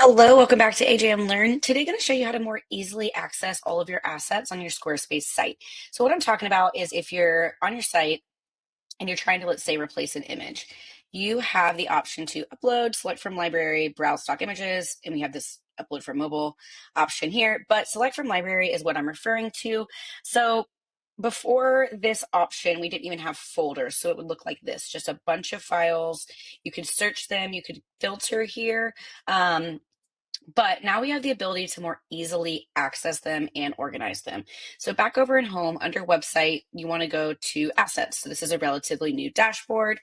Hello, welcome back to AJM Learn. Today, I'm going to show you how to more easily access all of your assets on your Squarespace site. So what I'm talking about is if you're on your site and you're trying to, let's say, replace an image, you have the option to upload, select from library, browse stock images, and we have this upload from mobile option here, but select from library is what I'm referring to. So before this option, we didn't even have folders, so it would look like this, just a bunch of files. You could search them, you could filter here. But now we have the ability to more easily access them and organize them. So back over in home under website, you want to go to assets. So this is a relatively new dashboard.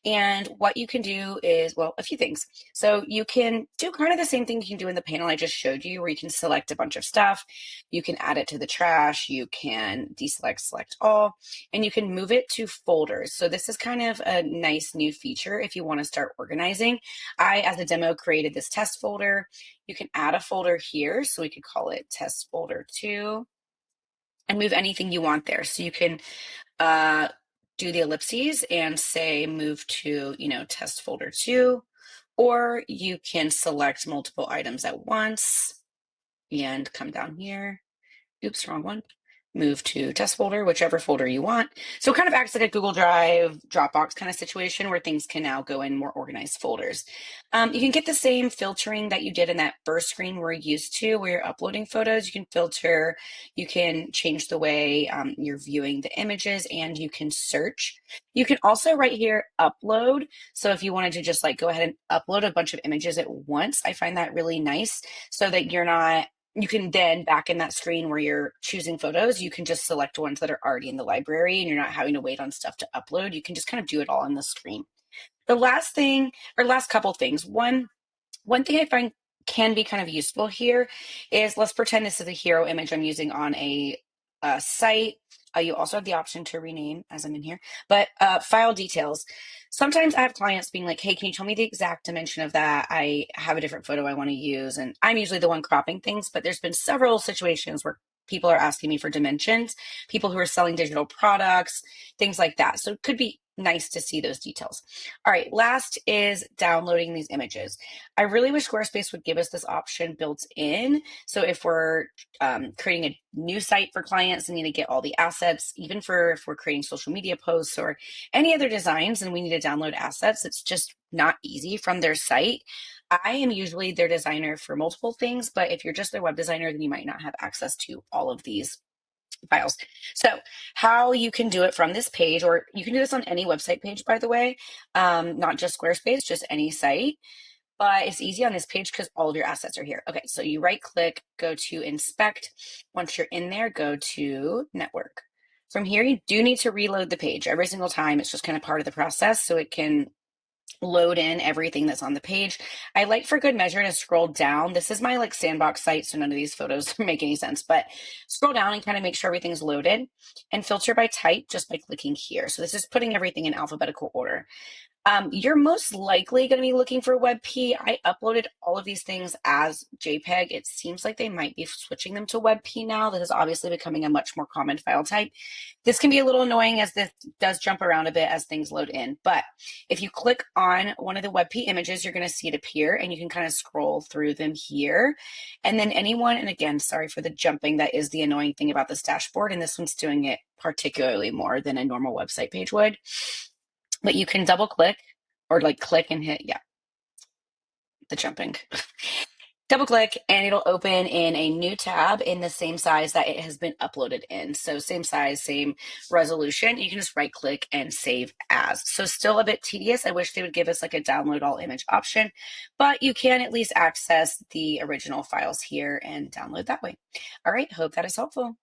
And what you can do is, well, a few things. So you can do kind of the same thing you can do in the panel I just showed you, where you can select a bunch of stuff. You can add it to the trash. You can deselect, select all, and you can move it to folders. So this is kind of a nice new feature if you want to start organizing. I, as a demo, created this test folder. You can add a folder here, so we could call it test folder 2 and move anything you want there. So you can do the ellipses and say move to, test folder 2, or you can select multiple items at once and come down here. Oops, wrong one. Move to test folder, whichever folder you want. So it kind of acts like a Google Drive, Dropbox kind of situation where things can now go in more organized folders. You can get the same filtering that you did in that first screen we're used to where you're uploading photos. You can filter, you can change the way you're viewing the images, and you can search. You can also right here upload. So if you wanted to just like go ahead and upload a bunch of images at once, I find that really nice so that you can then, back in that screen where you're choosing photos, you can just select ones that are already in the library and you're not having to wait on stuff to upload. You can just kind of do it all on the screen. The last thing, or last couple things, one thing I find can be kind of useful here is, let's pretend this is a hero image I'm using on a site. You also have the option to rename as I'm in here, but file details. Sometimes I have clients being like, hey, can you tell me the exact dimension of that? I have a different photo I want to use. And I'm usually the one cropping things, but there's been several situations where people are asking me for dimensions, people who are selling digital products, things like that. So it could be nice to see those details. All right, last is downloading these images. I really wish Squarespace would give us this option built in. So if we're creating a new site for clients and need to get all the assets, even for if we're creating social media posts or any other designs and we need to download assets, it's just not easy from their site. I am usually their designer for multiple things, but if you're just their web designer, then you might not have access to all of these files. So how you can do it from this page, or you can do this on any website page, by the way, not just Squarespace, just any site. But it's easy on this page because all of your assets are here. Okay, so you right click, go to inspect. Once you're in there, go to network. From here, you do need to reload the page every single time. It's just kind of part of the process so it can load in everything that's on the page. I like, for good measure, to scroll down. This is my like sandbox site, so none of these photos make any sense, but scroll down and kind of make sure everything's loaded, and filter by type just by clicking here. So this is putting everything in alphabetical order. You're most likely going to be looking for WebP. I uploaded all of these things as JPEG. It seems like they might be switching them to WebP now. This is obviously becoming a much more common file type. This can be a little annoying as this does jump around a bit as things load in. But if you click on one of the WebP images, you're going to see it appear, and you can kind of scroll through them here. And then anyone, and again, sorry for the jumping, that is the annoying thing about this dashboard, and this one's doing it particularly more than a normal website page would. But you can double click or like click and hit, yeah, the jumping. Double click and it'll open in a new tab in the same size that it has been uploaded in. So same size, same resolution. You can just right click and save as. So still a bit tedious. I wish they would give us like a download all image option, but you can at least access the original files here and download that way. All right, hope that is helpful.